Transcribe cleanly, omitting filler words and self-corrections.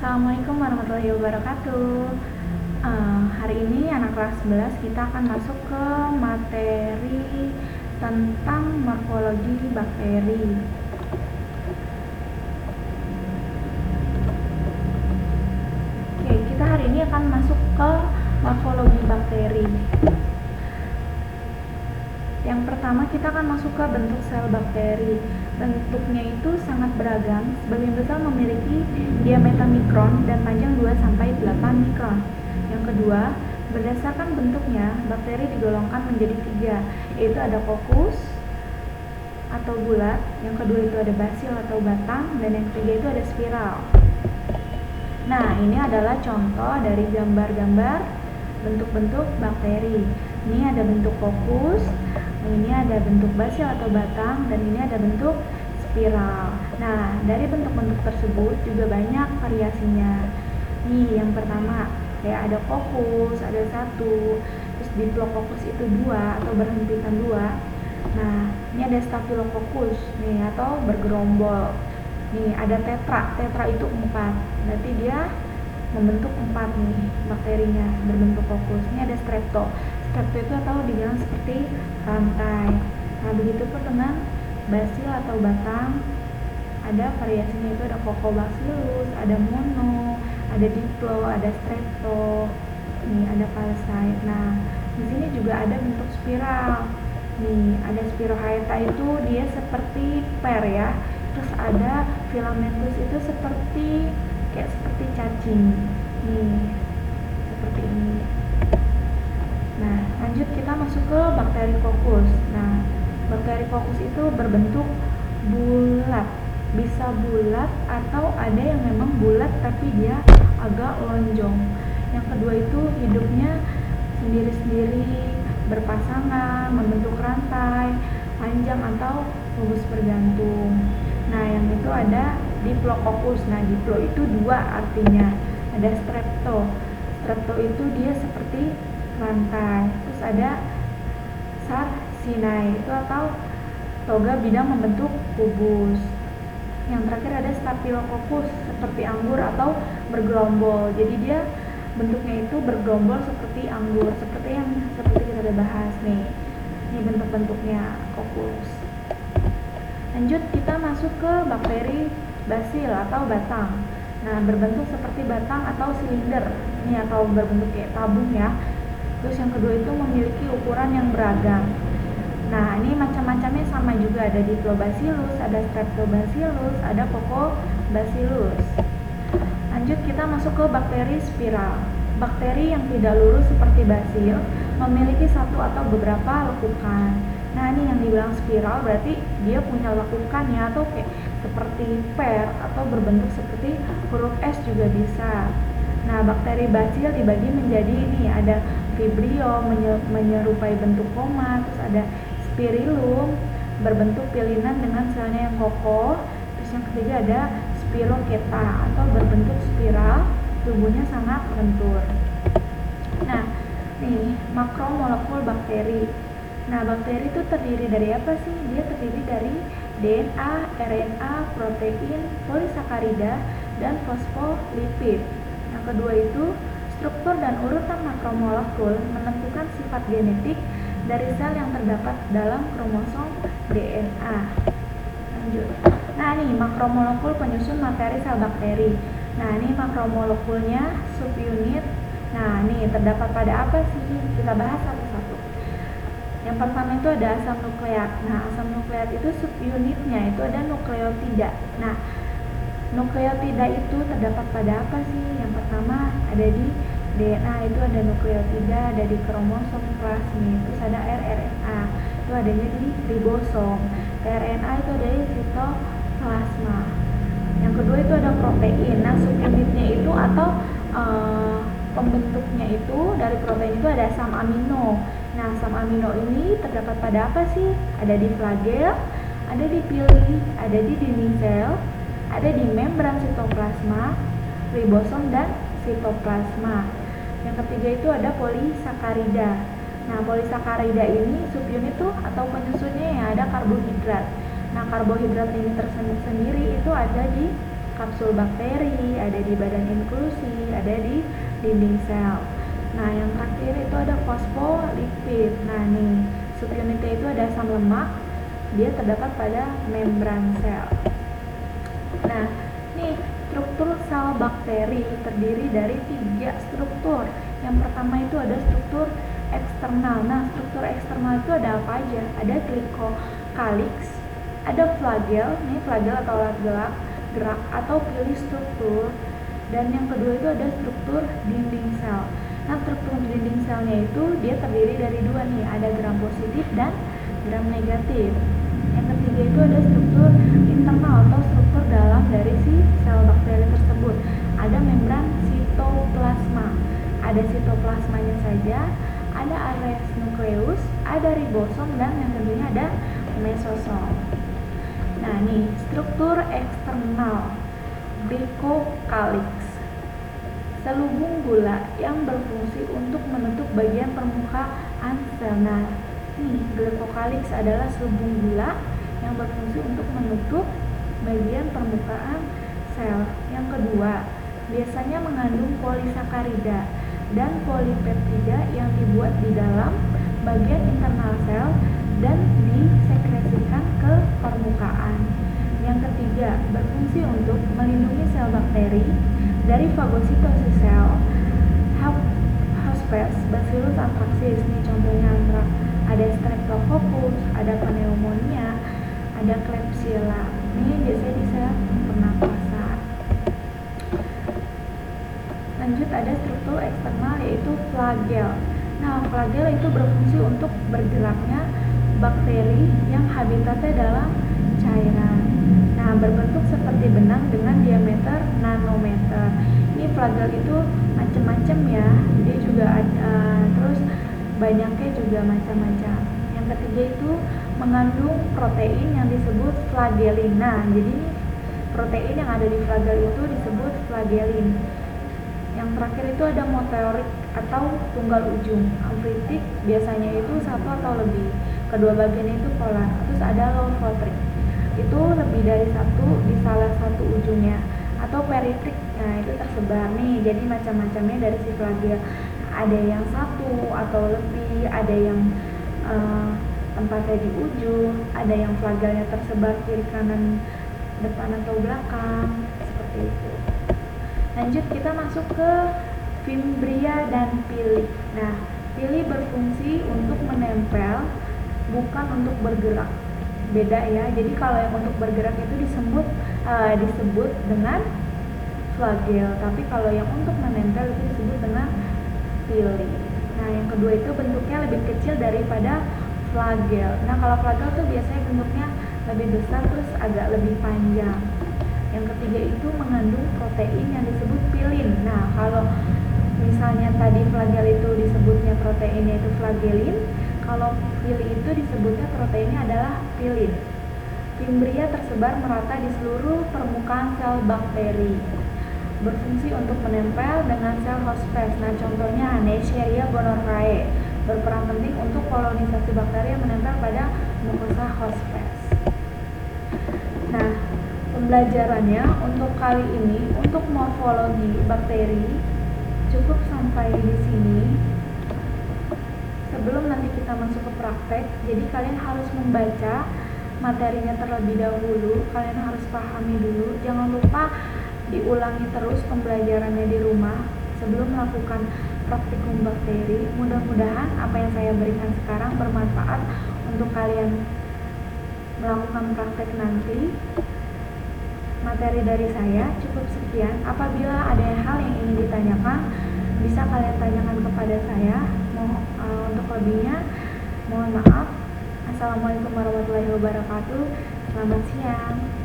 Assalamualaikum warahmatullahi wabarakatuh. Hari ini anak kelas 11 kita akan masuk ke materi tentang morfologi bakteri. Oke, kita hari ini akan masuk ke morfologi bakteri. Yang pertama kita akan masuk ke bentuk sel bakteri. Bentuknya itu sangat beragam, sebagian besar memiliki diameter mikron dan panjang 2-8 mikron. Yang kedua, berdasarkan bentuknya, bakteri digolongkan menjadi 3, yaitu ada kokus atau bulat, yang kedua itu ada basil atau batang, dan yang ketiga itu ada spiral. Nah, ini adalah contoh dari gambar-gambar bentuk-bentuk bakteri. Ini ada bentuk kokus, ini ada bentuk basil atau batang, dan ini ada bentuk spiral. Nah, dari bentuk-bentuk tersebut juga banyak variasinya. Nih, yang pertama, kayak ada kokus, ada 1, terus diplococcus itu 2 atau berhempitan 2. Nah, ini ada staphylococcus nih atau bergerombol. Nih, ada tetra itu 4. Berarti dia membentuk 4 nih bakterinya berbentuk kokus. Ini ada strepto itu atau dibilang seperti rantai. Nah, begitu pun dengan basil atau batang, ada variasinya, itu ada Coccobacillus, ada mono, ada diplo, ada strepto, nih ada parasite. Nah, di sini juga ada bentuk spiral. Nih, ada Spirochaeta itu dia seperti per ya. Terus ada Filamentus itu seperti cacing. Nih, seperti ini. Nah, lanjut kita masuk ke bakteri kokus. Nah, bakteri kokus itu berbentuk bulat, bisa bulat atau ada yang memang bulat tapi dia agak lonjong. Yang kedua itu hidupnya sendiri-sendiri, berpasangan, membentuk rantai, panjang atau lurus bergantung. Nah, yang itu ada diplococcus. Nah, diplo itu 2 artinya. Ada strepto itu dia seperti rantai. Terus ada Sarcinae itu atau toga bidang membentuk kubus. Yang terakhir ada Staphylococcus seperti anggur atau bergerombol. Jadi dia bentuknya itu bergerombol seperti anggur, seperti kita udah bahas nih. Ini bentuk-bentuknya kokus. Lanjut kita masuk ke bakteri basil atau batang. Nah, berbentuk seperti batang atau silinder. Ini atau berbentuk kayak tabung ya. Terus yang kedua itu memiliki ukuran yang beragam. Nah, ini macam-macamnya sama juga, ada Diplobacillus, ada Streptobacillus, ada Coccobacillus. Lanjut kita masuk ke bakteri spiral. Bakteri yang tidak lurus seperti basil memiliki 1 atau beberapa lekukan. Nah, ini yang dibilang spiral berarti dia punya lekukan ya, atau kayak seperti per atau berbentuk seperti huruf S juga bisa. Nah, bakteri basil dibagi menjadi ini, ada Vibrio menyerupai bentuk koma, terus ada Spirillum berbentuk pilinan dengan selnya yang kokoh, terus yang ketiga ada Spirochaeta atau berbentuk spiral, tubuhnya sangat lentur. Nah, nih makromolekul bakteri. Nah, bakteri itu terdiri dari apa sih? Dia terdiri dari DNA, RNA, protein, polisakarida, dan fosfolipid. Yang kedua itu struktur dan urutan makromolekul menentukan sifat genetik dari sel yang terdapat dalam kromosom DNA. Lanjut. Nah, ini makromolekul penyusun materi sel bakteri. Nah, ini makromolekulnya subunit. Nah, ini terdapat pada apa sih? Kita bahas satu-satu. Yang pertama itu ada asam nukleat. Nah, asam nukleat itu subunitnya itu ada nukleotida. Nah, nukleotida itu terdapat pada apa sih? Yang pertama ada di DNA, itu ada nukleotida, ada di kromosom plasmid. Terus ada rRNA, itu adanya di ribosom. tRNA itu ada di sitoplasma. Yang kedua itu ada protein. Nah, subunitnya itu atau pembentuknya itu dari protein itu ada asam amino. Nah, asam amino ini terdapat pada apa sih? Ada di flagel, ada di pili, ada di dinding sel, ada di membran sitoplasma, ribosom, dan sitoplasma. Yang ketiga itu ada polisakarida. Nah, polisakarida ini subunit tuh atau penyusunnya ya ada karbohidrat. Nah, karbohidrat ini tersendiri itu ada di kapsul bakteri, ada di badan inklusi, ada di dinding sel. Nah, yang terakhir itu ada fosfolipid. Nah, nih, subunitnya itu ada asam lemak, dia terdapat pada membran sel. Nah, nih, struktur sel bakteri terdiri dari 3 struktur. Yang pertama itu ada struktur eksternal. Nah, struktur eksternal itu ada apa aja? Ada glycocalyx, ada flagel, nih flagel atau alat gerak atau pilih struktur. Dan yang kedua itu ada struktur dinding sel. Nah, struktur dinding selnya itu dia terdiri dari 2 nih, ada gram positif dan gram negatif. Yang ketiga itu ada struktur internal atau struktur dalam dari si sel bakteri tersebut. Ada membran sitoplasma. Ada sitoplasmanya saja, ada ares nukleus, ada ribosom, dan yang tentunya ada mesosom. Nah, nih, struktur eksternal glycocalyx, selubung gula yang berfungsi untuk menutup bagian permukaan sel. Nah, nih, glycocalyx adalah selubung gula yang berfungsi untuk menutup bagian permukaan sel. Yang kedua, biasanya mengandung polisakarida dan polipeptida yang dibuat di dalam bagian internal sel dan disekresikan ke permukaan. Yang ketiga, berfungsi untuk melindungi sel bakteri dari fagositosis sel, hospes, bacillus anthracis. Nih contohnya anthrax, ada streptococcus, ada pneumonia, ada klebsiella. Ini biasanya di sel pernapasan. Lanjut, ada struktur eksternal yaitu flagel. Nah, flagel itu berfungsi untuk bergeraknya bakteri yang habitatnya dalam cairan. Nah, berbentuk seperti benang dengan diameter nanometer. Ini flagel itu macam-macam ya. Dia juga ada, terus banyaknya juga macam-macam. Yang ketiga itu mengandung protein yang disebut flagellin. Nah, jadi protein yang ada di flagel itu disebut flagellin. Yang terakhir itu ada motorik atau tunggal ujung. Amfitik biasanya itu satu atau lebih. Kedua bagian itu polar. Terus ada lorfotrik, itu lebih dari satu di salah satu ujungnya. Atau peritrik, nah itu tersebar nih. Jadi macam-macamnya dari si flagel. Ada yang satu atau lebih, ada yang tempatnya di ujung, ada yang flagelnya tersebar kiri kanan, depan atau belakang, seperti itu. Lanjut, kita masuk ke fimbria dan pili. Nah, pili berfungsi untuk menempel, bukan untuk bergerak. Beda ya. Jadi kalau yang untuk bergerak itu disebut dengan flagel, tapi kalau yang untuk menempel itu disebut dengan pili. Nah, yang kedua itu bentuknya lebih kecil daripada flagel. Nah, kalau flagel tuh biasanya bentuknya lebih besar terus agak lebih panjang. Yang ketiga itu mengandung protein yang disebut pilin. Nah, kalau misalnya tadi flagel itu disebutnya proteinnya itu flagellin, kalau pili itu disebutnya proteinnya adalah pilin. Fimbria tersebar merata di seluruh permukaan sel bakteri. Berfungsi untuk menempel dengan sel hospes. Nah, contohnya Neisseria gonorrhoeae, berperan penting untuk kolonisasi bakteri yang menempel pada mukosa hospes. Nah, pembelajarannya untuk kali ini untuk morfologi bakteri cukup sampai di sini. Sebelum nanti kita masuk ke praktek, jadi kalian harus membaca materinya terlebih dahulu. Kalian harus pahami dulu. Jangan lupa diulangi terus pembelajarannya di rumah sebelum melakukan praktikum bakteri. Mudah-mudahan apa yang saya berikan sekarang bermanfaat untuk kalian melakukan praktek nanti. Materi dari saya cukup sekian. Apabila ada hal yang ingin ditanyakan, bisa kalian tanyakan kepada saya. Untuk lebihnya, mohon maaf. Assalamualaikum warahmatullahi wabarakatuh. Selamat siang.